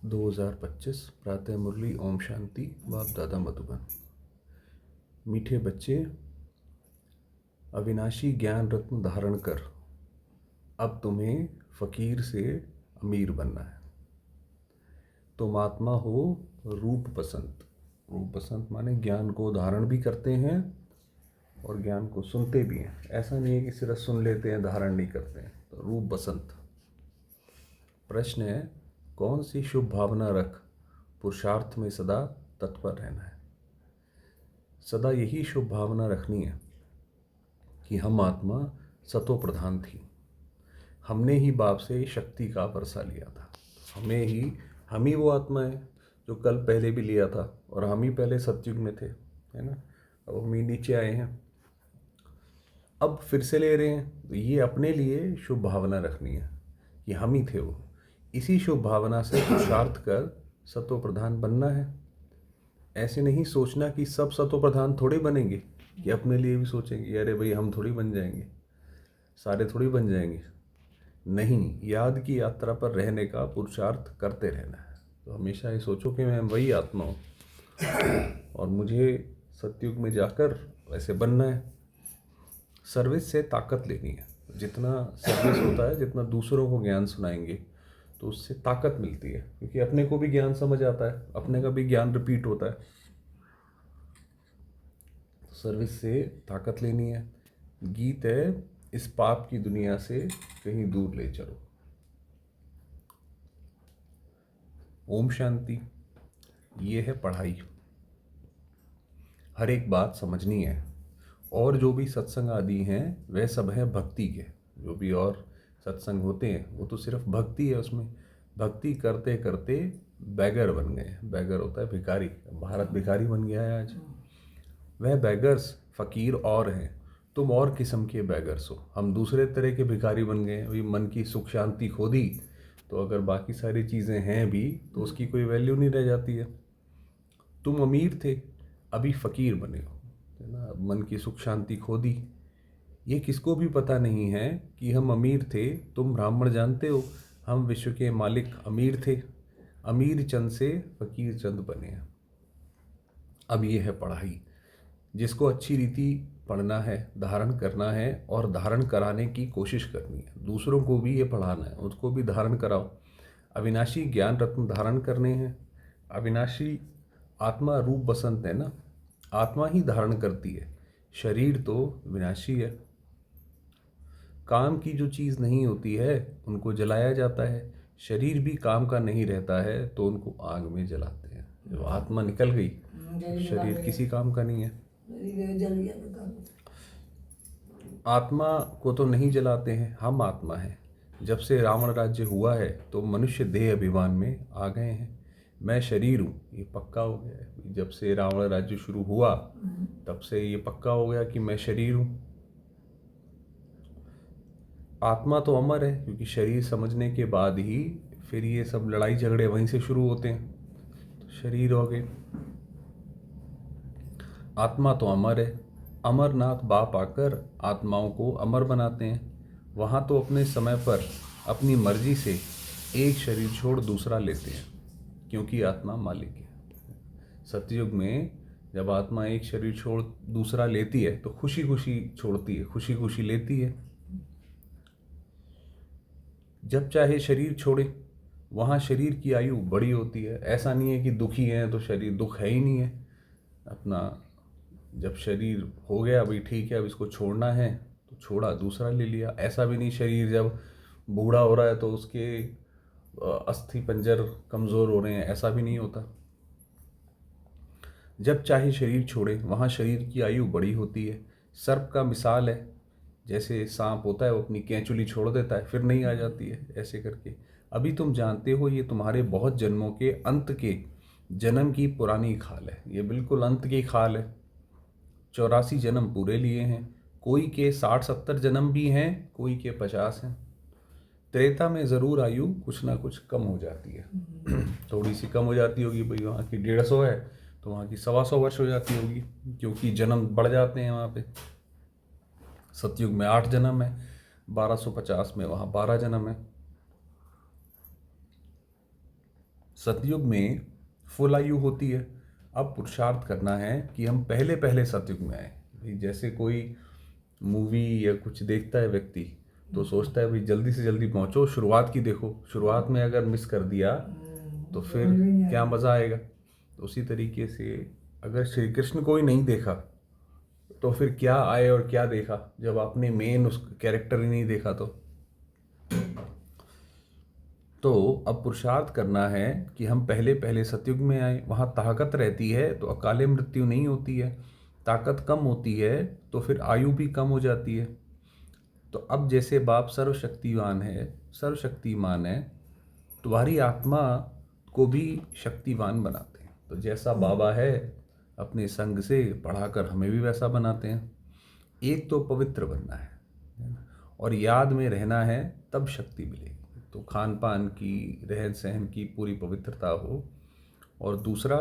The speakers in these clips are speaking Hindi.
2025 प्रातः मुरली ओम शांति बाप दादा मधुबन। मीठे बच्चे, अविनाशी ज्ञान रत्न धारण कर, अब तुम्हें फकीर से अमीर बनना है। तुम आत्मा हो रूप बसंत। रूप बसंत माने ज्ञान को धारण भी करते हैं और ज्ञान को सुनते भी हैं। ऐसा नहीं है कि सिर्फ सुन लेते हैं, धारण नहीं करते हैं। तो रूप बसंत। प्रश्न है, कौन सी शुभ भावना रख पुरुषार्थ में सदा तत्पर रहना है। सदा यही शुभ भावना रखनी है कि हम आत्मा सतो प्रधान थी। हमने ही बाप से शक्ति का वर्षा लिया था। हम ही वो आत्मा है जो कल पहले भी लिया था, और हम ही पहले सतयुग में थे, है ना। अब हम ही नीचे आए हैं, अब फिर से ले रहे हैं। तो ये अपने लिए शुभ भावना रखनी है कि हम ही थे वो। इसी शुभ भावना से पुरुषार्थ कर सतो प्रधान बनना है। ऐसे नहीं सोचना कि सब सतो प्रधान थोड़े बनेंगे, कि अपने लिए भी सोचेंगे अरे भाई हम थोड़ी बन जाएंगे, सारे थोड़ी बन जाएंगे। नहीं, याद की यात्रा पर रहने का पुरुषार्थ करते रहना है। तो हमेशा ये सोचो कि मैं वही आत्मा हूँ और मुझे सतयुग में जाकर वैसे बनना है। सर्विस से ताकत लेनी है। जितना सर्विस होता है, जितना दूसरों को ज्ञान सुनाएंगे तो उससे ताकत मिलती है, क्योंकि अपने को भी ज्ञान समझ आता है, अपने का भी ज्ञान रिपीट होता है। सर्विस से ताकत लेनी है। गीत है, इस पाप की दुनिया से कहीं दूर ले चलो। ओम शांति। ये है पढ़ाई। हर एक बात समझनी है। और जो भी सत्संग आदि हैं वह सब है भक्ति के। जो भी और सत्संग होते हैं वो तो सिर्फ भक्ति है। उसमें भक्ति करते करते बैगर बन गए। बैगर होता है भिखारी। भारत भिखारी बन गया है आज। वह बैगर्स फकीर और हैं, तुम और किस्म के बैगर्स हो। हम दूसरे तरह के भिखारी बन गए। वही मन की सुख शांति खो दी तो अगर बाकी सारी चीज़ें हैं भी तो उसकी कोई वैल्यू नहीं रह जाती है। तुम अमीर थे, अभी फ़कीर बने हो, है ना। मन की सुख शांति खो दी। ये किसको भी पता नहीं है कि हम अमीर थे। तुम ब्राह्मण जानते हो, हम विश्व के मालिक अमीर थे। अमीर चंद से फ़कीर चंद बने हैं। अब ये है पढ़ाई, जिसको अच्छी रीति पढ़ना है, धारण करना है और धारण कराने की कोशिश करनी है। दूसरों को भी ये पढ़ाना है, उसको भी धारण कराओ। अविनाशी ज्ञान रत्न धारण करने हैं। अविनाशी आत्मा रूप बसंत है ना, आत्मा ही धारण करती है। शरीर तो विनाशी है। काम की जो चीज़ नहीं होती है उनको जलाया जाता है। शरीर भी काम का नहीं रहता है तो उनको आग में जलाते हैं। जो आत्मा निकल गई, शरीर किसी काम का नहीं है। आत्मा को तो नहीं जलाते हैं, हम आत्मा हैं। जब से रावण राज्य हुआ है तो मनुष्य देह अभिमान में आ गए हैं। मैं शरीर हूँ, ये पक्का हो गया है। जब से रावण राज्य शुरू हुआ तब से ये पक्का हो गया कि मैं शरीर हूँ। आत्मा तो अमर है, क्योंकि शरीर समझने के बाद ही फिर ये सब लड़ाई झगड़े वहीं से शुरू होते हैं। तो शरीर हो गए। आत्मा तो अमर है। अमरनाथ बाप आकर आत्माओं को अमर बनाते हैं। वहाँ तो अपने समय पर अपनी मर्जी से एक शरीर छोड़ दूसरा लेते हैं, क्योंकि आत्मा मालिक है। सतयुग में जब आत्मा एक शरीर छोड़ दूसरा लेती है तो खुशी खुशी छोड़ती है, खुशी खुशी लेती है। जब चाहे शरीर छोड़े, वहाँ शरीर की आयु बड़ी होती है। ऐसा नहीं है कि दुखी है तो शरीर, दुख है ही नहीं है अपना। जब शरीर हो गया भाई ठीक है, अब इसको छोड़ना है तो छोड़ा, दूसरा ले लिया। ऐसा भी नहीं शरीर जब बूढ़ा हो रहा है तो उसके अस्थि पंजर कमज़ोर हो रहे हैं, ऐसा भी नहीं होता। जब चाहे शरीर छोड़े, वहाँ शरीर की आयु बड़ी होती है। सर्प का मिसाल है, जैसे सांप होता है वो अपनी कैंचुली छोड़ देता है फिर नहीं आ जाती है, ऐसे करके। अभी तुम जानते हो ये तुम्हारे बहुत जन्मों के अंत के जन्म की पुरानी खाल है। ये बिल्कुल अंत की खाल है। 84 जन्म पूरे लिए हैं। कोई के 60-70 जन्म भी हैं, कोई के 50 हैं। त्रेता में ज़रूर आयु कुछ ना कुछ कम हो जाती है। थोड़ी सी कम हो जाती होगी भाई, वहाँ की 150 है तो वहाँ की 125 वर्ष हो जाती होगी, क्योंकि जन्म बढ़ जाते हैं वहाँ पे। सतयुग में 8 जन्म है, 1250 में वहाँ 12 जन्म है। सतयुग में फुल आयु होती है। अब पुरुषार्थ करना है कि हम पहले पहले सतयुग में आए। भाई जैसे कोई मूवी या कुछ देखता है व्यक्ति तो सोचता है भाई जल्दी से जल्दी पहुंचो, शुरुआत की देखो, शुरुआत में अगर मिस कर दिया तो फिर क्या मज़ा आएगा। तो उसी तरीके से अगर श्री कृष्ण को ही नहीं देखा तो फिर क्या आए और क्या देखा, जब आपने मेन उस कैरेक्टर ही नहीं देखा। तो अब पुरुषार्थ करना है कि हम पहले पहले सतयुग में आए, वहाँ ताकत रहती है तो अकाले मृत्यु नहीं होती है, ताकत कम होती है तो फिर आयु भी कम हो जाती है। तो अब जैसे बाप सर्वशक्तिवान है, सर्वशक्तिमान है, तुम्हारी आत्मा को भी शक्तिवान बनाते हैं। तो जैसा बाबा है अपने संग से पढ़ाकर हमें भी वैसा बनाते हैं। एक तो पवित्र बनना है और याद में रहना है, तब शक्ति मिलेगी। तो खान पान की, रहन सहन की पूरी पवित्रता हो, और दूसरा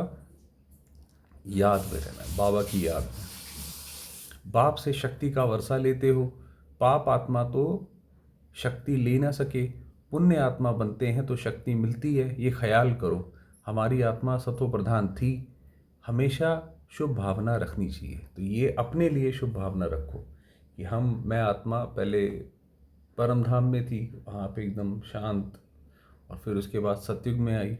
याद में रहना है, बाबा की याद में। बाप से शक्ति का वर्षा लेते हो, पाप आत्मा तो शक्ति ले ना सके, पुण्य आत्मा बनते हैं तो शक्ति मिलती है। ये ख्याल करो, हमारी आत्मा सतो प्रधान थी, हमेशा शुभ भावना रखनी चाहिए। तो ये अपने लिए शुभ भावना रखो कि मैं आत्मा पहले परम धाम में थी, वहाँ पे एकदम शांत, और फिर उसके बाद सतयुग में आई।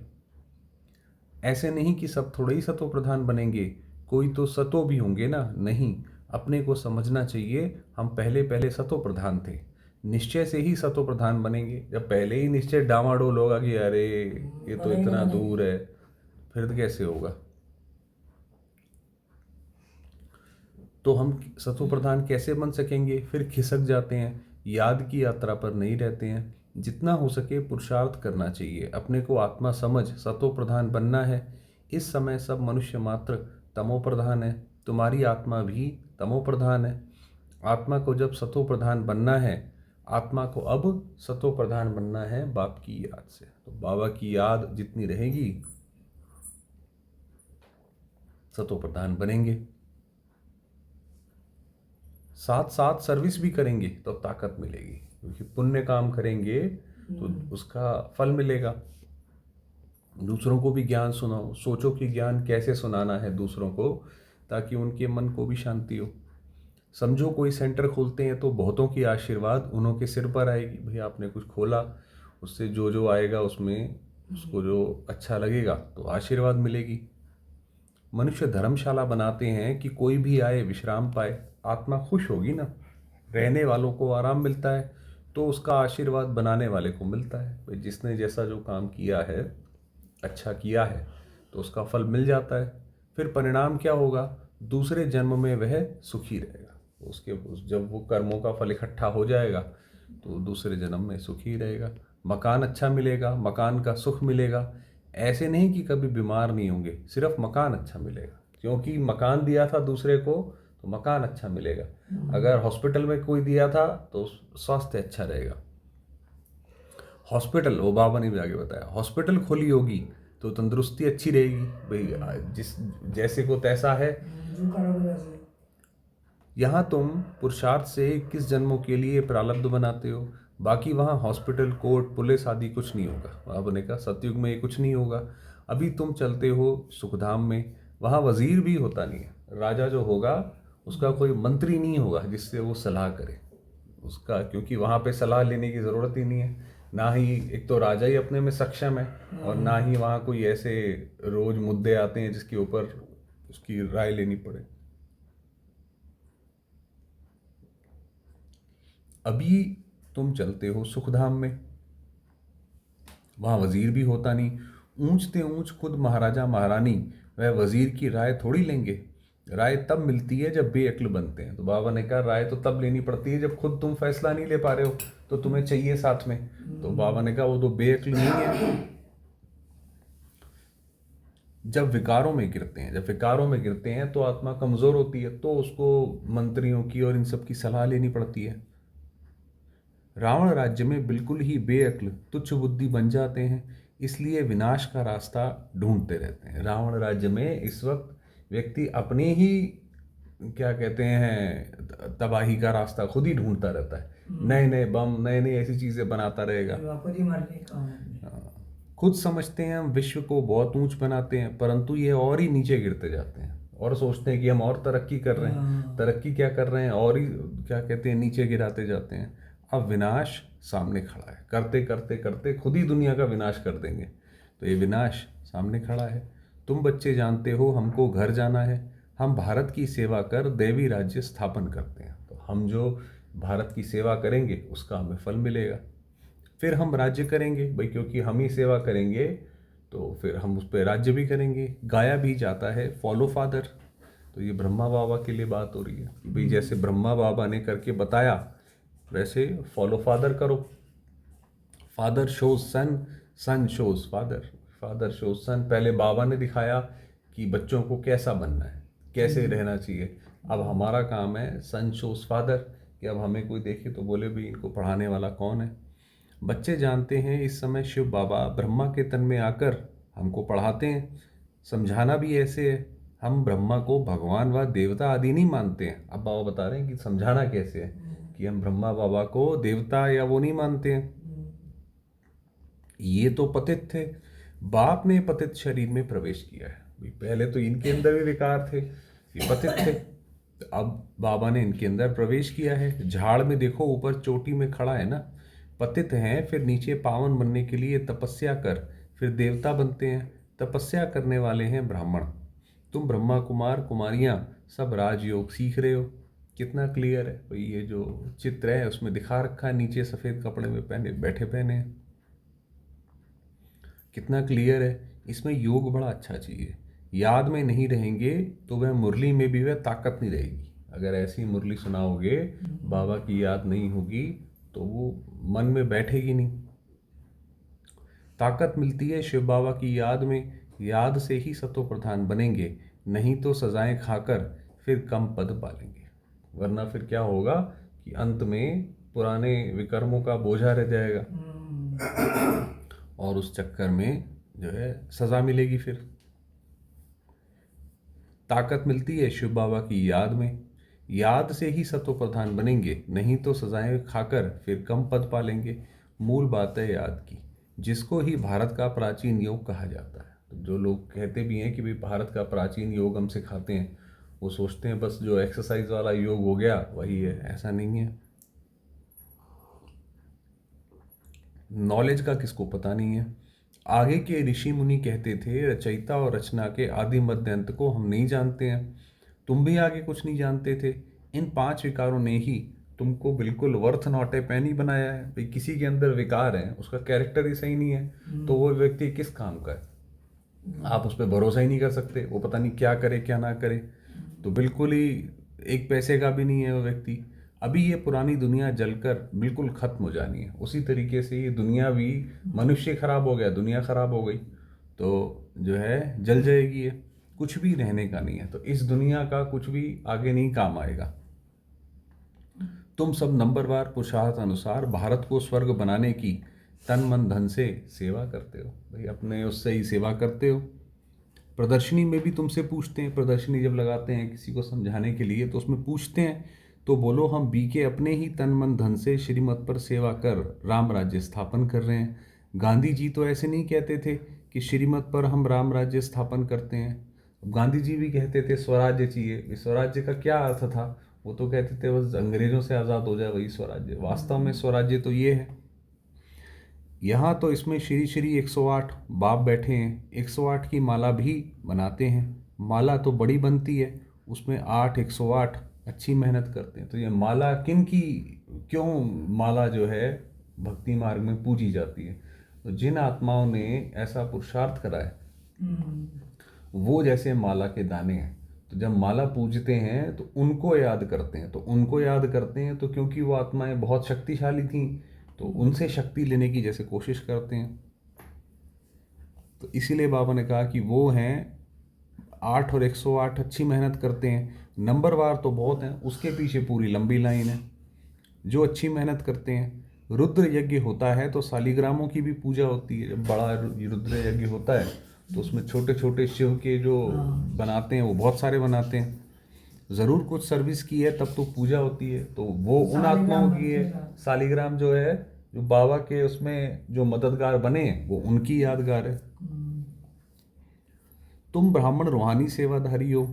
ऐसे नहीं कि सब थोड़े ही सतो प्रधान बनेंगे, कोई तो सतो भी होंगे ना। नहीं, अपने को समझना चाहिए हम पहले पहले सतो प्रधान थे, निश्चय से ही सतो प्रधान बनेंगे। जब पहले ही निश्चय डामाडोल होगा कि अरे ये तो इतना दूर है, फिर तो कैसे होगा। तो हम सतो प्रधान कैसे बन सकेंगे, फिर खिसक जाते हैं, याद की यात्रा पर नहीं रहते हैं। जितना हो सके पुरुषार्थ करना चाहिए, अपने को आत्मा समझ सतो प्रधान बनना है। इस समय सब मनुष्य मात्र तमो प्रधान है, तुम्हारी आत्मा भी तमो प्रधान है। आत्मा को जब सतो प्रधान बनना है, आत्मा को अब सतो प्रधान बनना है बाप की याद से। तो बाबा की याद जितनी रहेगी सतो प्रधान बनेंगे। साथ साथ सर्विस भी करेंगे तो ताकत मिलेगी, क्योंकि पुण्य काम करेंगे तो उसका फल मिलेगा। दूसरों को भी ज्ञान सुनाओ, सोचो कि ज्ञान कैसे सुनाना है दूसरों को, ताकि उनके मन को भी शांति हो। समझो कोई सेंटर खोलते हैं तो बहुतों की आशीर्वाद उन्हों के सिर पर आएगी। भाई आपने कुछ खोला, उससे जो जो आएगा उसमें उसको जो अच्छा लगेगा तो आशीर्वाद मिलेगी। मनुष्य धर्मशाला बनाते हैं कि कोई भी आए विश्राम पाए, आत्मा खुश होगी ना। रहने वालों को आराम मिलता है तो उसका आशीर्वाद बनाने वाले को मिलता है। भाई जिसने जैसा जो काम किया है, अच्छा किया है, तो उसका फल मिल जाता है। फिर परिणाम क्या होगा, दूसरे जन्म में वह सुखी रहेगा। जब वो कर्मों का फल इकट्ठा हो जाएगा तो दूसरे जन्म में सुखी रहेगा, मकान अच्छा मिलेगा, मकान का सुख मिलेगा। ऐसे नहीं कि कभी बीमार नहीं होंगे, सिर्फ मकान अच्छा मिलेगा, क्योंकि मकान दिया था दूसरे को तो मकान अच्छा मिलेगा। अगर हॉस्पिटल में कोई दिया था तो स्वास्थ्य अच्छा रहेगा। हॉस्पिटल, वो बाबा ने भी आगे बताया, हॉस्पिटल खोली होगी तो तंदुरुस्ती अच्छी रहेगी। भाई जिस जैसे को तैसा है। यहाँ तुम पुरुषार्थ से किस जन्मों के लिए प्रारब्ध बनाते हो, बाकी वहाँ हॉस्पिटल, कोर्ट, पुलिस आदि कुछ नहीं होगा। बाबा ने कहा सतयुग में ये कुछ नहीं होगा। अभी तुम चलते हो सुखधाम में, वहाँ वजीर भी होता नहीं है। राजा जो होगा उसका कोई मंत्री नहीं होगा जिससे वो सलाह करे उसका, क्योंकि वहाँ पे सलाह लेने की ज़रूरत ही नहीं है। ना ही एक तो राजा ही अपने में सक्षम है, और ना ही वहाँ कोई ऐसे रोज मुद्दे आते हैं जिसके ऊपर उसकी राय लेनी पड़े। अभी तुम चलते हो सुखधाम में, वहाँ वजीर भी होता नहीं। ऊंचते ऊंच खुद महाराजा महारानी वह वजीर की राय थोड़ी लेंगे। राय तब मिलती है जब बेअक्ल बनते हैं। तो बाबा ने कहा राय तो तब लेनी पड़ती है जब खुद तुम फैसला नहीं ले पा रहे हो, तो तुम्हें चाहिए साथ में। तो बाबा ने कहा वो तो बेअक्ल नहीं है। जब विकारों में गिरते हैं तो आत्मा कमजोर होती है, तो उसको मंत्रियों की और इन सब की सलाह लेनी पड़ती है। रावण राज्य में बिल्कुल ही बेअक्ल तुच्छ बुद्धि बन जाते हैं, इसलिए विनाश का रास्ता ढूंढते रहते हैं। रावण राज्य में इस वक्त व्यक्ति अपने ही, क्या कहते हैं, तबाही का रास्ता खुद ही ढूंढता रहता है। नए नए बम, नए नए ऐसी चीजें बनाता रहेगा। वापस ही मारने का काम है। हाँ। खुद समझते हैं हम विश्व को बहुत ऊंच बनाते हैं, परंतु ये और ही नीचे गिरते जाते हैं और सोचते हैं कि हम और तरक्की कर रहे हैं। तरक्की क्या कर रहे हैं, और ही क्या कहते हैं, नीचे गिराते जाते हैं। अब विनाश सामने खड़ा है, करते करते करते खुद ही दुनिया का विनाश कर देंगे। तो ये विनाश सामने खड़ा है। तुम बच्चे जानते हो हमको घर जाना है, हम भारत की सेवा कर दैवी राज्य स्थापन करते हैं। तो हम जो भारत की सेवा करेंगे उसका हमें फल मिलेगा। फिर हम राज्य करेंगे भाई, क्योंकि हम ही सेवा करेंगे तो फिर हम उस पर राज्य भी करेंगे। गाया भी जाता है फॉलो फादर। तो ये ब्रह्मा बाबा के लिए बात हो रही है कि भाई जैसे ब्रह्मा बाबा ने करके बताया वैसे फॉलो फादर करो। फादर शोज सन, सन शोज फादर, फादर शोज सन। पहले बाबा ने दिखाया कि बच्चों को कैसा बनना है, कैसे रहना चाहिए। अब हमारा काम है सन शोज फादर, कि अब हमें कोई देखे तो बोले भी इनको पढ़ाने वाला कौन है। बच्चे जानते हैं इस समय शिव बाबा ब्रह्मा के तन में आकर हमको पढ़ाते हैं। समझाना भी ऐसे है, हम ब्रह्मा को भगवान व देवता आदि नहीं मानते हैं। अब बाबा बता रहे हैं कि समझाना कैसे है, कि हम ब्रह्मा बाबा को देवता या वो नहीं मानते हैं। ये तो पतित थे, बाप ने पतित शरीर में प्रवेश किया है। पहले तो इनके अंदर भी विकार थे, ये पतित थे। तो अब बाबा ने इनके अंदर प्रवेश किया है। झाड़ में देखो ऊपर चोटी में खड़ा है ना, पतित हैं, फिर नीचे पावन बनने के लिए तपस्या कर फिर देवता बनते हैं। तपस्या करने वाले हैं ब्राह्मण। तुम ब्रह्मा कुमार कुमारियां सब राजयोग सीख रहे हो। कितना क्लियर है भाई, ये जो चित्र है उसमें दिखा रखा है, नीचे सफ़ेद कपड़े में पहने बैठे पहने हैं। कितना क्लियर है। इसमें योग बड़ा अच्छा चाहिए। याद में नहीं रहेंगे तो वह मुरली में भी वह ताकत नहीं रहेगी। अगर ऐसी मुरली सुनाओगे, बाबा की याद नहीं होगी तो वो मन में बैठेगी नहीं। ताकत मिलती है शिव बाबा की याद में, याद से ही सतो प्रधान बनेंगे, नहीं तो सजाएं खाकर फिर कम पद पालेंगे। वरना फिर क्या होगा कि अंत में पुराने विकर्मों का बोझा रह जाएगा और उस चक्कर में जो है सजा मिलेगी। फिर ताकत मिलती है शिव बाबा की याद में, याद से ही सतो प्रधान बनेंगे, नहीं तो सजाएं खाकर फिर कम पद पालेंगे। मूल बात है याद की, जिसको ही भारत का प्राचीन योग कहा जाता है। तो जो लोग कहते भी हैं कि भाई भारत का प्राचीन योग हम सिखाते हैं, वो सोचते हैं बस जो एक्सरसाइज वाला योग हो गया वही है। ऐसा नहीं है। नॉलेज का किसको पता नहीं है। आगे के ऋषि मुनि कहते थे रचयिता और रचना के आदि मध्य अंत को हम नहीं जानते हैं। तुम भी आगे कुछ नहीं जानते थे। इन 5 विकारों ने ही तुमको बिल्कुल वर्थ नॉट ए पेनी बनाया है। भाई किसी के अंदर विकार है, उसका कैरेक्टर ही सही नहीं है तो वो व्यक्ति किस काम का है। आप उस पर भरोसा ही नहीं कर सकते, वो पता नहीं क्या करे क्या ना करे। तो बिल्कुल ही एक पैसे का भी नहीं है वो व्यक्ति। अभी ये पुरानी दुनिया जलकर बिल्कुल ख़त्म हो जानी है। उसी तरीके से ये दुनिया भी, मनुष्य खराब हो गया, दुनिया खराब हो गई तो जो है जल जाएगी। ये कुछ भी रहने का नहीं है। तो इस दुनिया का कुछ भी आगे नहीं काम आएगा। तुम सब नंबरवार पुरुषार्थ अनुसार भारत को स्वर्ग बनाने की तन मन धन से सेवा करते हो। भाई अपने उससे ही सेवा करते हो। प्रदर्शनी में भी तुमसे पूछते हैं, प्रदर्शनी जब लगाते हैं किसी को समझाने के लिए तो उसमें पूछते हैं तो बोलो हम बीके अपने ही तन मन धन से श्रीमत पर सेवा कर राम राज्य स्थापन कर रहे हैं। गांधी जी तो ऐसे नहीं कहते थे कि श्रीमत पर हम राम राज्य स्थापन करते हैं। गांधी जी भी कहते थे स्वराज्य चाहिए। स्वराज्य का क्या अर्थ था, वो तो कहते थे बस अंग्रेजों से आज़ाद हो जाए वही स्वराज्य। वास्तव में स्वराज्य तो ये है। यहाँ तो इसमें श्री श्री 108 बाप बैठे हैं, 108 की माला भी बनाते हैं। माला तो बड़ी बनती है, उसमें 8 108 अच्छी मेहनत करते हैं। तो ये माला किन की, क्यों माला जो है भक्ति मार्ग में पूजी जाती है। तो जिन आत्माओं ने ऐसा पुरुषार्थ करा है वो जैसे माला के दाने हैं। तो जब माला पूजते हैं तो उनको याद करते हैं। तो उनको याद करते हैं तो क्योंकि वो आत्माएं बहुत शक्तिशाली थीं तो उनसे शक्ति लेने की जैसे कोशिश करते हैं। तो इसीलिए बाबा ने कहा कि वो हैं 8 और 108 अच्छी मेहनत करते हैं। नंबरवार तो बहुत हैं, उसके पीछे पूरी लंबी लाइन है जो अच्छी मेहनत करते हैं। रुद्र यज्ञ होता है तो शालिग्रामों की भी पूजा होती है। जब बड़ा रुद्र यज्ञ होता है तो उसमें छोटे छोटे शिव के जो बनाते हैं वो बहुत सारे बनाते हैं। ज़रूर कुछ सर्विस की है तब तो पूजा होती है। तो वो उन आत्माओं की है। शालिग्राम जो है जो बाबा के उसमें जो मददगार बने वो उनकी यादगार है। तुम ब्राह्मण रूहानी सेवाधारी हो,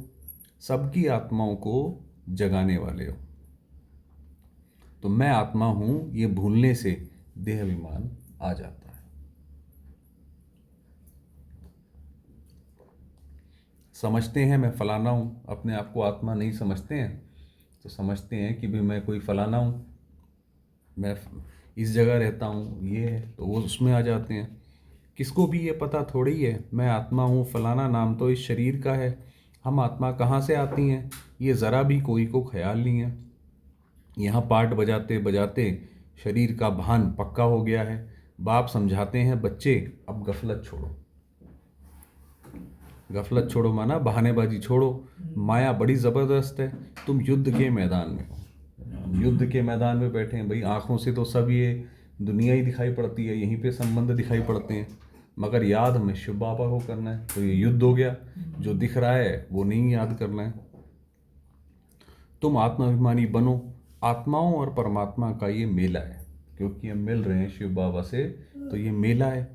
सबकी आत्माओं को जगाने वाले हो। तो मैं आत्मा हूं, ये भूलने से देह अभिमान आ जाता है। समझते हैं मैं फलाना हूं, अपने आप को आत्मा नहीं समझते हैं, तो समझते हैं कि भाई मैं कोई फलाना हूं, मैं इस जगह रहता हूँ, ये है, तो वो उसमें आ जाते हैं। किसको भी ये पता थोड़ी है मैं आत्मा हूँ, फलाना नाम तो इस शरीर का है, हम आत्मा कहाँ से आती हैं ये ज़रा भी कोई को ख्याल नहीं है। यहाँ पाठ बजाते बजाते शरीर का भान पक्का हो गया है। बाप समझाते हैं बच्चे अब गफलत छोड़ो। गफलत छोड़ो माना बहानेबाजी छोड़ो, माया बड़ी ज़बरदस्त है। तुम युद्ध के मैदान में हो, युद्ध के मैदान में बैठे हैं भाई, आँखों से तो सब ये दुनिया ही दिखाई पड़ती है, यहीं पे संबंध दिखाई पड़ते हैं, मगर याद हमें शिव बाबा को करना है। तो ये युद्ध हो गया, जो दिख रहा है वो नहीं याद करना है। तुम आत्माभिमानी बनो। आत्माओं और परमात्मा का ये मेला है, क्योंकि हम मिल रहे हैं शिव बाबा से, तो ये मेला है।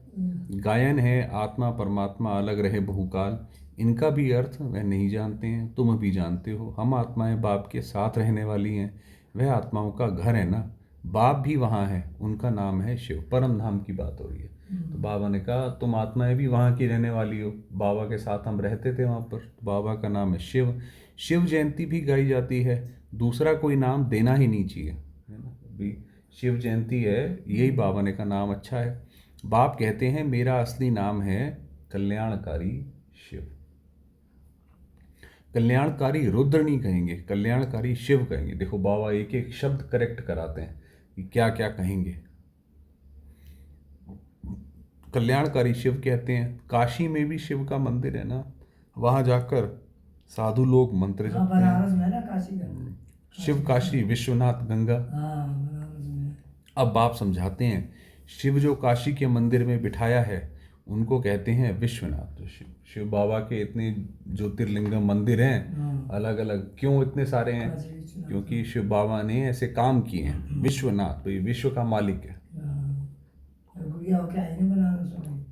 गायन है आत्मा परमात्मा अलग रहे बहुकाल, इनका भी अर्थ वह नहीं जानते हैं, तुम भी जानते हो। हम आत्माएं बाप के साथ रहने वाली हैं, वह आत्माओं का घर है ना, बाप भी वहाँ है, उनका नाम है शिव। परम धाम की बात हो रही है। तो बाबा ने कहा तुम आत्माएं भी वहाँ की रहने वाली हो, बाबा के साथ हम रहते थे वहाँ पर, बाबा का नाम है शिव। शिव जयंती भी गाई जाती है, दूसरा कोई नाम देना ही नहीं चाहिए, है ना। अभी शिव जयंती है, यही बाबा ने का नाम अच्छा है। बाप कहते हैं मेरा असली नाम है कल्याणकारी शिव। कल्याणकारी रुद्र नहीं कहेंगे, कल्याणकारी शिव कहेंगे। देखो बाबा एक एक शब्द करेक्ट कराते हैं कि क्या क्या कहेंगे। कल्याणकारी शिव कहते हैं। काशी में भी शिव का मंदिर है ना, वहाँ जाकर साधु लोग मंत्र जपते हैं। बनारस में ना काशी का, शिव काशी विश्वनाथ गंगा। हाँ बनारस में। अब बाप समझाते हैं शिव जो काशी के मंदिर में बिठाया है उनको कहते हैं विश्वनाथ। तो शिव बाबा के इतने ज्योतिर्लिंगम मंदिर हैं अलग अलग, क्यों इतने सारे हैं? क्योंकि शिव बाबा ने ऐसे काम किए हैं। विश्वनाथ तो ये विश्व का मालिक है। गुड़िया हो क्या है ना बनारस में।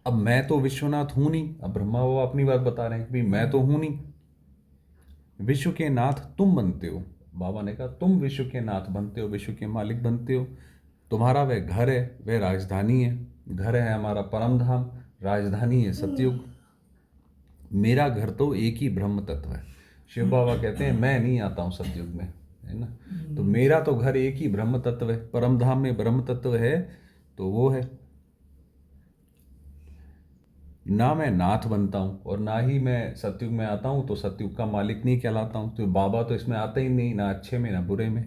अब मैं तो विश्वनाथ हूं नहीं, अब ब्रह्मा बाबा अपनी बात बता रहे हैं कि भाई मैं तो हूं नहीं, विश्व के नाथ तुम बनते हो। बाबा ने कहा तुम विश्व के नाथ बनते हो, विश्व के मालिक बनते हो। तुम्हारा वह घर है, वह राजधानी है। घर है हमारा परम धाम, राजधानी है सतयुग। मेरा घर तो एक ही ब्रह्म तत्व है। शिव बाबा कहते हैं मैं नहीं आता हूँ सतयुग में, है ना। तो मेरा तो घर एक ही ब्रह्म तत्व है, परम धाम में ब्रह्म तत्व है, तो वो है ना। मैं नाथ बनता हूँ और ना ही मैं सतयुग में आता हूँ, तो सतयुग का मालिक नहीं कहलाता हूँ। तो बाबा तो इसमें आता ही नहीं, ना अच्छे में ना बुरे में।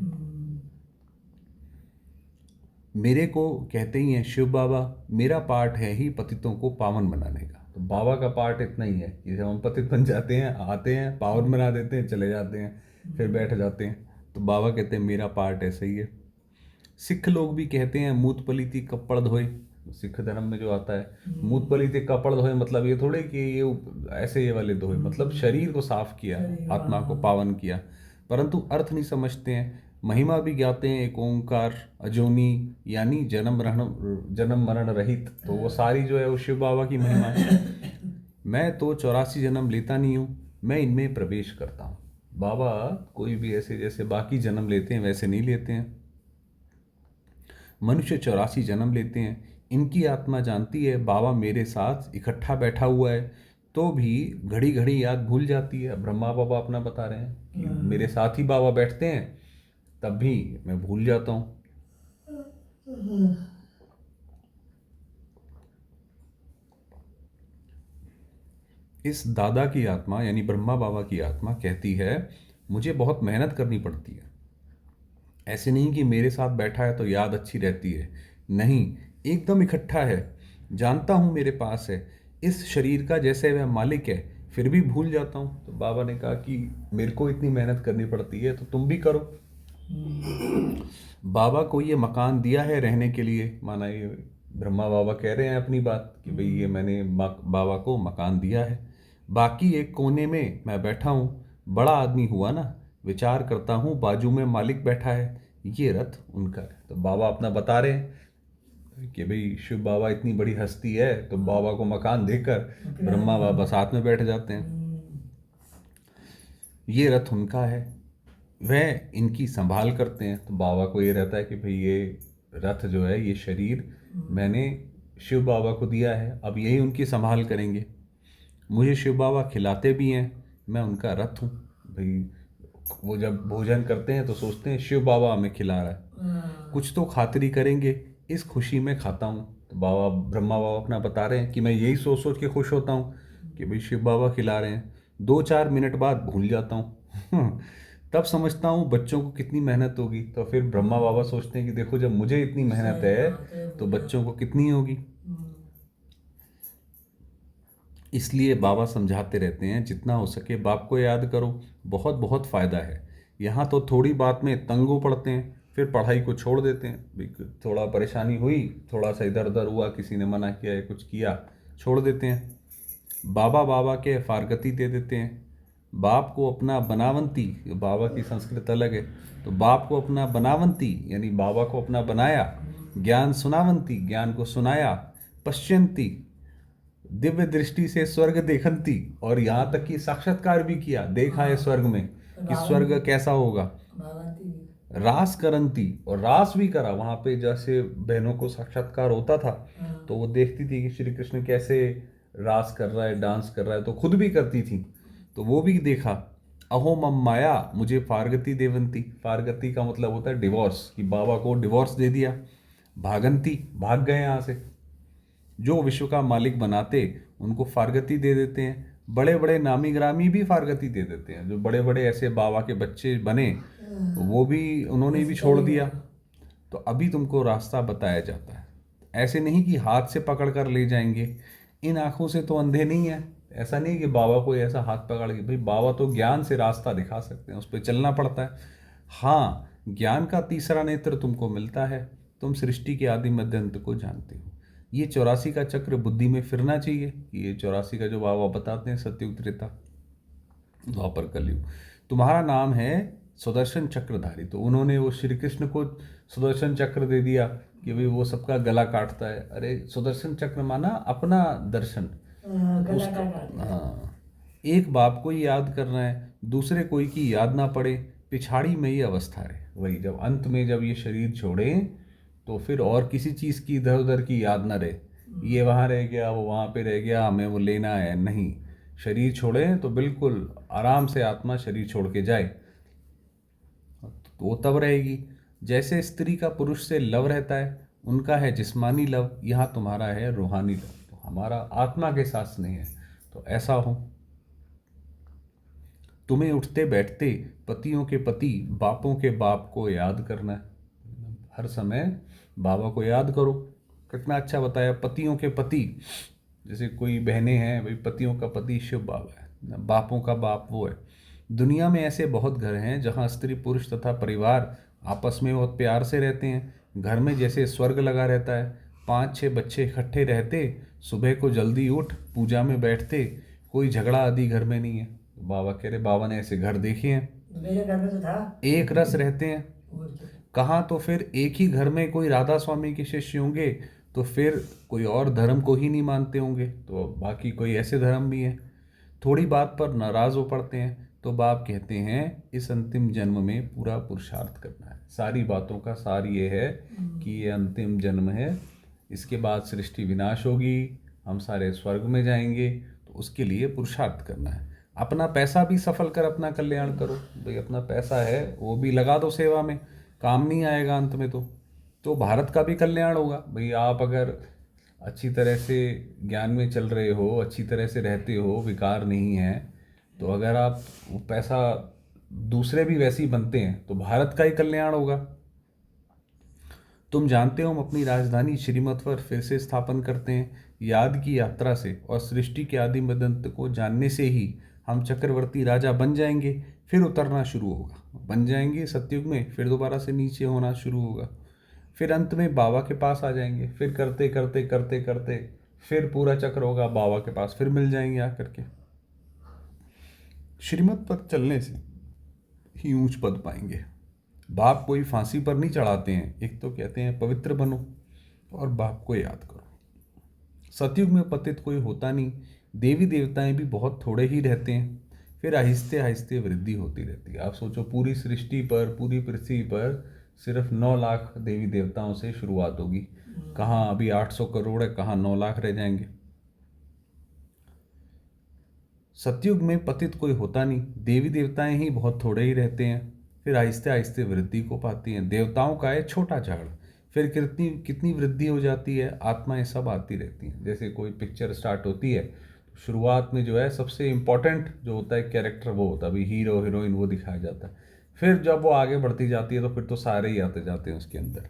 मेरे को कहते ही हैं शिव बाबा, मेरा पार्ट है ही पतितों को पावन बनाने का। तो बाबा का पार्ट इतना ही है कि जब हम पतित बन जाते हैं, आते हैं, पावन बना देते हैं, चले जाते हैं, फिर बैठ जाते हैं। तो बाबा कहते हैं मेरा पार्ट ऐसा ही है। सिख लोग भी कहते हैं मूत पलीती कपड़ धोए। सिख धर्म में जो आता है मूत पलीती कपड़ धोए, मतलब ये थोड़े कि ये ऐसे ये वाले धोए, मतलब शरीर को साफ किया, आत्मा को पावन किया, परंतु अर्थ नहीं समझते हैं। महिमा भी गाते हैं एक ओंकार अजोनी, यानी जन्म मरण रहित। तो वो सारी जो है वो शिव बाबा की महिमा है। मैं तो 84 जन्म लेता नहीं हूँ, मैं इनमें प्रवेश करता हूँ। बाबा कोई भी ऐसे जैसे बाकी जन्म लेते हैं वैसे नहीं लेते हैं। मनुष्य 84 जन्म लेते हैं। इनकी आत्मा जानती है बाबा मेरे साथ इकट्ठा बैठा हुआ है, तो भी घड़ी घड़ी याद भूल जाती है। ब्रह्मा बाबा अपना बता रहे हैं कि मेरे साथ ही बाबा बैठते हैं, तब भी मैं भूल जाता हूँ। इस दादा की आत्मा यानी ब्रह्मा बाबा की आत्मा कहती है मुझे बहुत मेहनत करनी पड़ती है। ऐसे नहीं कि मेरे साथ बैठा है तो याद अच्छी रहती है, नहीं, एकदम इकट्ठा है, जानता हूँ मेरे पास है। इस शरीर का जैसे वह मालिक है, फिर भी भूल जाता हूँ। तो बाबा ने कहा कि मेरे को इतनी मेहनत करनी पड़ती है तो तुम भी करो। बाबा को ये मकान दिया है रहने के लिए, माना ये ब्रह्मा बाबा कह रहे हैं अपनी बात कि भाई ये मैंने बाबा को मकान दिया है। बाकी एक कोने में मैं बैठा हूँ, बड़ा आदमी हुआ ना, विचार करता हूँ बाजू में मालिक बैठा है, ये रथ उनका है। तो बाबा अपना बता रहे हैं कि भाई शिव बाबा इतनी बड़ी हस्ती है, तो बाबा को मकान देकर ब्रह्मा बाबा साथ में बैठ जाते हैं। ये रथ उनका है, वह इनकी संभाल करते हैं। तो बाबा को ये रहता है कि भाई ये रथ जो है, ये शरीर मैंने शिव बाबा को दिया है, अब यही उनकी संभाल करेंगे। मुझे शिव बाबा खिलाते भी हैं, मैं उनका रथ हूँ भाई। वो जब भोजन करते हैं तो सोचते हैं शिव बाबा हमें खिला रहा है, कुछ तो खातिरी करेंगे, इस खुशी में खाता हूँ। तो बाबा ब्रह्मा बाबा अपना बता रहे हैं कि मैं यही सोच सोच के खुश होता हूँ कि भाई शिव बाबा खिला रहे हैं। 2-4 मिनट बाद भूल जाता हूँ तब समझता हूँ बच्चों को कितनी मेहनत होगी। तो फिर ब्रह्मा बाबा सोचते हैं कि देखो जब मुझे इतनी मेहनत है तो बच्चों को कितनी होगी। इसलिए बाबा समझाते रहते हैं जितना हो सके बाप को याद करो, बहुत बहुत फ़ायदा है। यहाँ तो थोड़ी बात में तंगो पड़ते हैं, फिर पढ़ाई को छोड़ देते हैं। भी थोड़ा परेशानी हुई, थोड़ा सा इधर उधर हुआ, किसी ने मना किया या कुछ किया, छोड़ देते हैं। बाबा बाबा के फारगती दे देते हैं। बाप को अपना बनावंती, बाबा की संस्कृत अलग है, तो बाप को अपना बनावंती यानी बाबा को अपना बनाया, ज्ञान सुनावंती ज्ञान को सुनाया, पश्यंती दिव्य दृष्टि से स्वर्ग देखंती, और यहाँ तक कि साक्षात्कार भी किया, देखा है स्वर्ग में कि स्वर्ग कैसा होगा। रास करंती, और रास भी करा वहाँ पे, जैसे बहनों को साक्षात्कार होता था तो वो देखती थी कि श्री कृष्ण कैसे रास कर रहा है, डांस कर रहा है, तो खुद भी करती थी, तो वो भी देखा। अहो मम माया मुझे फारगति देवंती, फारगति का मतलब होता है डिवोर्स, कि बाबा को डिवोर्स दे दिया। भागंती भाग गए यहाँ से, जो विश्व का मालिक बनाते उनको फारगती दे देते हैं। बड़े बड़े नामी ग्रामी भी फारगती दे देते हैं, जो बड़े बड़े ऐसे बाबा के बच्चे बने वो भी उन्होंने भी छोड़ दिया। तो अभी तुमको रास्ता बताया जाता है, ऐसे नहीं कि हाथ से पकड़ कर ले जाएंगे। इन आंखों से तो अंधे नहीं है, ऐसा नहीं कि बाबा को ऐसा हाथ पकड़ के, भाई बाबा तो ज्ञान से रास्ता दिखा सकते हैं, उस पर चलना पड़ता है। हाँ, ज्ञान का तीसरा नेत्र तुमको मिलता है, तुम सृष्टि के आदि मध्य अंत को जानते हो। ये 84 का चक्र बुद्धि में फिरना चाहिए कि ये 84 का जो बाबा बताते हैं, सत्युग त्रेता द्वापर कलयुग। तुम्हारा नाम है सुदर्शन चक्रधारी, तो उन्होंने वो श्री कृष्ण को सुदर्शन चक्र दे दिया कि भाई वो सबका गला काटता है। अरे सुदर्शन चक्र माना अपना दर्शन, हाँ, एक बाप को ही याद करना है, दूसरे कोई की याद ना पड़े, पिछाड़ी में ही अवस्था रहे। वही जब अंत में जब ये शरीर छोड़ें तो फिर और किसी चीज़ की इधर उधर की याद ना रहे, ये वहाँ रह गया, वो वहाँ पे रह गया, हमें वो लेना है, नहीं। शरीर छोड़ें तो बिल्कुल आराम से आत्मा शरीर छोड़ के जाए, तो वो तब रहेगी। जैसे स्त्री का पुरुष से लव रहता है, उनका है जिस्मानी लव, यहाँ तुम्हारा है रूहानी लव, तो हमारा आत्मा के साथ स्नेह है। तो ऐसा हो, तुम्हें उठते बैठते पतियों के पति बापों के बाप को याद करना है। हर समय बाबा को याद करो। कितना अच्छा बताया, पतियों के पति, जैसे कोई बहनें हैं, भाई पतियों का पति शिव बाबा है, बापों का बाप वो है। दुनिया में ऐसे बहुत घर हैं जहाँ स्त्री पुरुष तथा परिवार आपस में बहुत प्यार से रहते हैं, घर में जैसे स्वर्ग लगा रहता है। 5-6 बच्चे इकट्ठे रहते, सुबह को जल्दी उठ पूजा में बैठते, कोई झगड़ा आदि घर में नहीं है। बाबा कह रहे, बाबा ने ऐसे घर देखे हैं, मेरे घर में तो था। एक रस रहते हैं। कहाँ तो फिर एक ही घर में कोई राधा स्वामी के शिष्य होंगे तो फिर कोई और धर्म को ही नहीं मानते होंगे, तो बाकी कोई ऐसे धर्म भी हैं। थोड़ी बात पर नाराज़ हो पड़ते हैं तो बाप कहते हैं इस अंतिम जन्म में पूरा पुरुषार्थ करना है। सारी बातों का सार ये है कि ये अंतिम जन्म है, इसके बाद सृष्टि विनाश होगी, हम सारे स्वर्ग में जाएंगे, तो उसके लिए पुरुषार्थ करना है। अपना पैसा भी सफल कर अपना कल्याण करो। भाई अपना पैसा है वो भी लगा दो सेवा में, काम नहीं आएगा अंत में, तो भारत का भी कल्याण होगा। भाई आप अगर अच्छी तरह से ज्ञान में चल रहे हो, अच्छी तरह से रहते हो, विकार नहीं है, तो अगर आप वो पैसा दूसरे भी वैसे ही बनते हैं तो भारत का ही कल्याण होगा। तुम जानते हो हम अपनी राजधानी श्रीमत फिर से स्थापन करते हैं, याद की यात्रा से और सृष्टि के आदि मदंत को जानने से ही हम चक्रवर्ती राजा बन जाएंगे, फिर उतरना शुरू होगा। बन जाएंगे सतयुग में, फिर दोबारा से नीचे होना शुरू होगा, फिर अंत में बाबा के पास आ जाएंगे, फिर करते करते करते करते फिर पूरा चक्र होगा, बाबा के पास फिर मिल जाएंगे आकर के। श्रीमत पर चलने से ही ऊंच पद पाएंगे। बाप कोई फांसी पर नहीं चढ़ाते हैं, एक तो कहते हैं पवित्र बनो और बाप को याद करो। सतयुग में पतित कोई होता नहीं, देवी देवताएं भी बहुत थोड़े ही रहते हैं, फिर आहिस्ते आहिस्ते वृद्धि होती रहती है। आप सोचो, पूरी सृष्टि पर, पूरी पृथ्वी पर सिर्फ 9 लाख देवी देवताओं से शुरुआत होगी। कहाँ अभी 800 करोड़ है, कहाँ 9 लाख रह जाएंगे। सतयुग में पतित कोई होता नहीं, देवी देवताएं ही बहुत थोड़े ही रहते हैं, फिर आहिस्ते आहिस्ते वृद्धि को पाती हैं। देवताओं का है छोटा झाड़, फिर कितनी कितनी वृद्धि हो जाती है, आत्माएं सब आती रहती हैं। जैसे कोई पिक्चर स्टार्ट होती है, तो शुरुआत में जो है सबसे इम्पोर्टेंट जो होता है कैरेक्टर वो होता है, अभी हीरो हीरोइन वो दिखाया जाता है। फिर जब वो आगे बढ़ती जाती है तो फिर तो सारे ही आते जाते हैं उसके अंदर।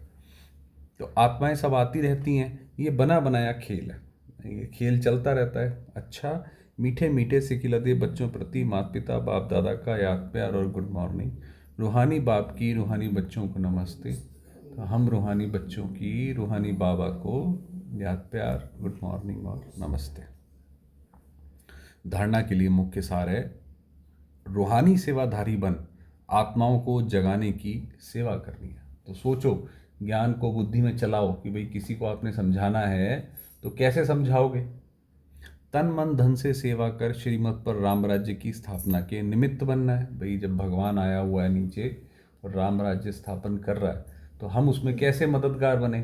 तो आत्माएं सब आती रहती हैं, ये बना बनाया खेल है, ये खेल चलता रहता है। अच्छा, मीठे मीठे से खिलते बच्चों प्रति माता पिता बाप दादा का याद प्यार और गुड मॉर्निंग। रूहानी बाप की रूहानी बच्चों को नमस्ते। तो हम रूहानी बच्चों की रूहानी बाबा को याद प्यार, गुड मॉर्निंग और नमस्ते। धारणा के लिए मुख्य सार है, रूहानी सेवाधारी बन आत्माओं को जगाने की सेवा करनी है। तो सोचो, ज्ञान को बुद्धि में चलाओ कि भाई किसी को आपने समझाना है तो कैसे समझाओगे। तन मन धन से सेवा कर श्रीमत पर राम राज्य की स्थापना के निमित्त बनना है। भाई जब भगवान आया हुआ है नीचे और राम राज्य स्थापन कर रहा है तो हम उसमें कैसे मददगार बने।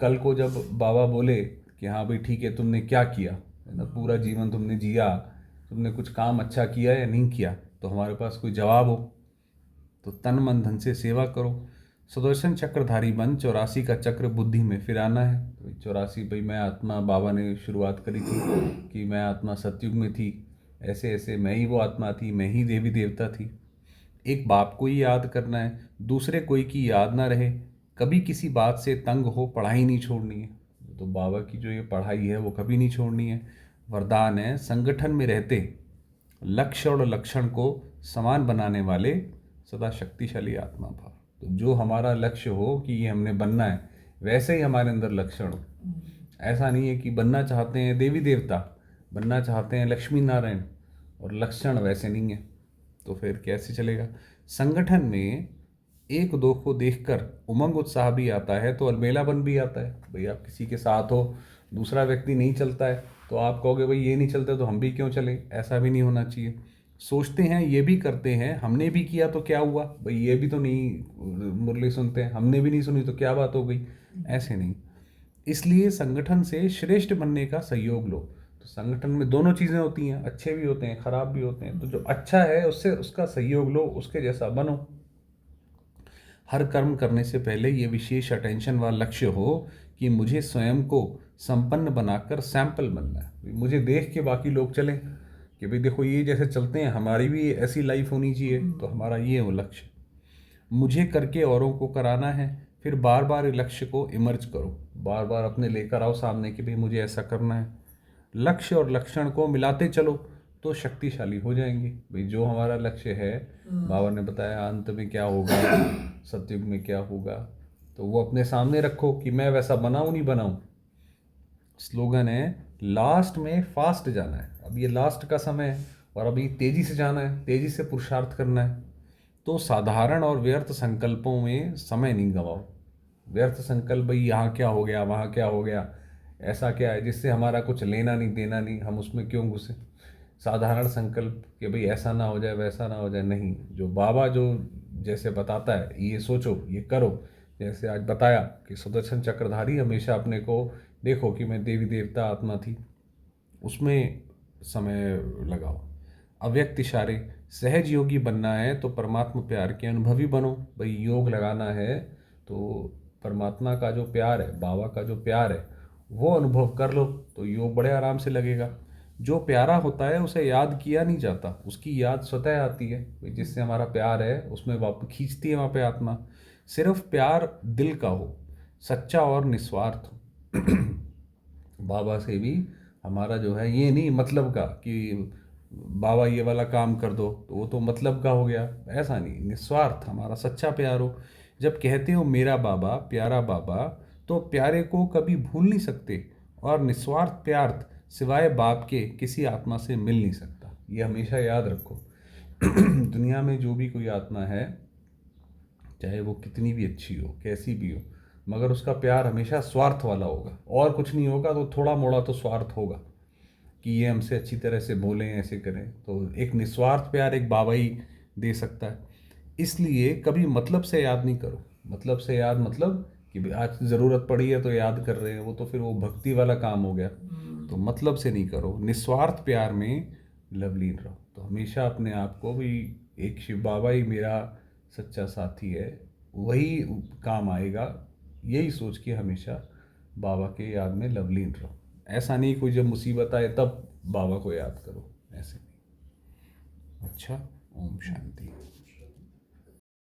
कल को जब बाबा बोले कि हाँ भाई ठीक है, तुमने क्या किया है ना, पूरा जीवन तुमने जिया, तुमने कुछ काम अच्छा किया या नहीं किया, तो हमारे पास कोई जवाब हो। तो तन मन धन से सेवा करो। सुदर्शन चक्रधारी बन 84 का चक्र बुद्धि में फिर आना है। तो 84 भाई मैं आत्मा, बाबा ने शुरुआत करी थी कि मैं आत्मा सतयुग में थी, ऐसे ऐसे मैं ही वो आत्मा थी, मैं ही देवी देवता थी। एक बाप को ही याद करना है, दूसरे कोई की याद ना रहे, कभी किसी बात से तंग हो पढ़ाई नहीं छोड़नी है। तो बाबा की जो ये पढ़ाई है वो कभी नहीं छोड़नी है। वरदान है, संगठन में रहते लक्ष्य और लक्षण को समान बनाने वाले सदा शक्तिशाली आत्मा भाव। तो जो हमारा लक्ष्य हो कि ये हमने बनना है, वैसे ही हमारे अंदर लक्षण हो। ऐसा नहीं है कि बनना चाहते हैं देवी देवता, बनना चाहते हैं लक्ष्मी नारायण और लक्षण वैसे नहीं है, तो फिर कैसे चलेगा। संगठन में एक दो को देखकर उमंग उत्साह भी आता है तो अलमेलापन भी आता है। भाई आप किसी के साथ हो, दूसरा व्यक्ति नहीं चलता है तो आप कहोगे भाई ये नहीं चलते तो हम भी क्यों चलें, ऐसा भी नहीं होना चाहिए। सोचते हैं ये भी करते हैं, हमने भी किया तो क्या हुआ, भाई ये भी तो नहीं मुरली सुनते हैं, हमने भी नहीं सुनी तो क्या बात हो गई, ऐसे नहीं। इसलिए संगठन से श्रेष्ठ बनने का सहयोग लो। तो संगठन में दोनों चीज़ें होती हैं, अच्छे भी होते हैं खराब भी होते हैं, तो जो अच्छा है उससे उसका सहयोग लो, उसके जैसा बनो। हर कर्म करने से पहले ये विशेष अटेंशन व लक्ष्य हो कि मुझे स्वयं को संपन्न बनाकर सैंपल बनना है। मुझे देख के बाकी लोग चलें कि भाई देखो ये जैसे चलते हैं, हमारी भी ऐसी लाइफ होनी चाहिए, तो हमारा ये हो लक्ष्य। मुझे करके औरों को कराना है, फिर बार बार लक्ष्य को इमर्ज करो, बार बार अपने लेकर आओ सामने कि भाई मुझे ऐसा करना है। लक्ष्य और लक्षण को मिलाते चलो तो शक्तिशाली हो जाएंगे। भाई जो हमारा लक्ष्य है, बाबा ने बताया अंत में क्या होगा, सतयुग में क्या होगा, तो वो अपने सामने रखो कि मैं वैसा बनाऊं नहीं बनाऊं। स्लोगन है, लास्ट में फास्ट जाना है। अब ये लास्ट का समय है और अभी तेजी से जाना है, तेजी से पुरुषार्थ करना है। तो साधारण और व्यर्थ संकल्पों में समय नहीं गवाओ। व्यर्थ संकल्प, भाई यहाँ क्या हो गया, वहाँ क्या हो गया, ऐसा क्या है जिससे हमारा कुछ लेना नहीं देना नहीं, हम उसमें क्यों घुसे। साधारण संकल्प कि भाई ऐसा ना हो जाए वैसा ना हो जाए, नहीं। जो बाबा जो जैसे बताता है ये सोचो ये करो। जैसे आज बताया कि सुदर्शन चक्रधारी हमेशा अपने को देखो कि मैं देवी देवता आत्मा थी, उसमें समय लगाओ। अव्यक्त इशारे, सहज योगी बनना है तो परमात्मा प्यार के अनुभवी बनो। भाई योग लगाना है तो परमात्मा का जो प्यार है, बाबा का जो प्यार है वो अनुभव कर लो तो योग बड़े आराम से लगेगा। जो प्यारा होता है उसे याद किया नहीं जाता, उसकी याद स्वतः आती है। भाई जिससे हमारा प्यार है उसमें वापस खींचती है वहाँ पे आत्मा। सिर्फ प्यार दिल का हो, सच्चा और निस्वार्थ हो। बाबा से भी हमारा जो है ये नहीं मतलब का कि बाबा ये वाला काम कर दो तो वो तो मतलब का हो गया, ऐसा नहीं। निस्वार्थ हमारा सच्चा प्यार हो। जब कहते हो मेरा बाबा प्यारा बाबा, तो प्यारे को कभी भूल नहीं सकते, और निस्वार्थ प्यार सिवाय बाप के किसी आत्मा से मिल नहीं सकता। ये हमेशा याद रखो। दुनिया में जो भी कोई आत्मा है, चाहे वो कितनी भी अच्छी हो, कैसी भी हो, मगर उसका प्यार हमेशा स्वार्थ वाला होगा। और कुछ नहीं होगा तो थोड़ा मोड़ा तो स्वार्थ होगा कि ये हमसे अच्छी तरह से बोलें, ऐसे करें। तो एक निस्वार्थ प्यार एक बाबा ही दे सकता है। इसलिए कभी मतलब से याद नहीं करो। मतलब से याद मतलब कि भाई आज ज़रूरत पड़ी है तो याद कर रहे हैं, वो तो फिर वो भक्ति वाला काम हो गया। तो मतलब से नहीं करो, निस्वार्थ प्यार में लवलीन रहो। तो हमेशा अपने आप को भी, एक शिव बाबा ही मेरा सच्चा साथी है, वही काम आएगा, यही सोच के हमेशा बाबा के याद में लवलीन रहो। ऐसा नहीं कोई जब मुसीबत आए तब बाबा को याद करो, ऐसे नहीं। अच्छा, ओम शांति।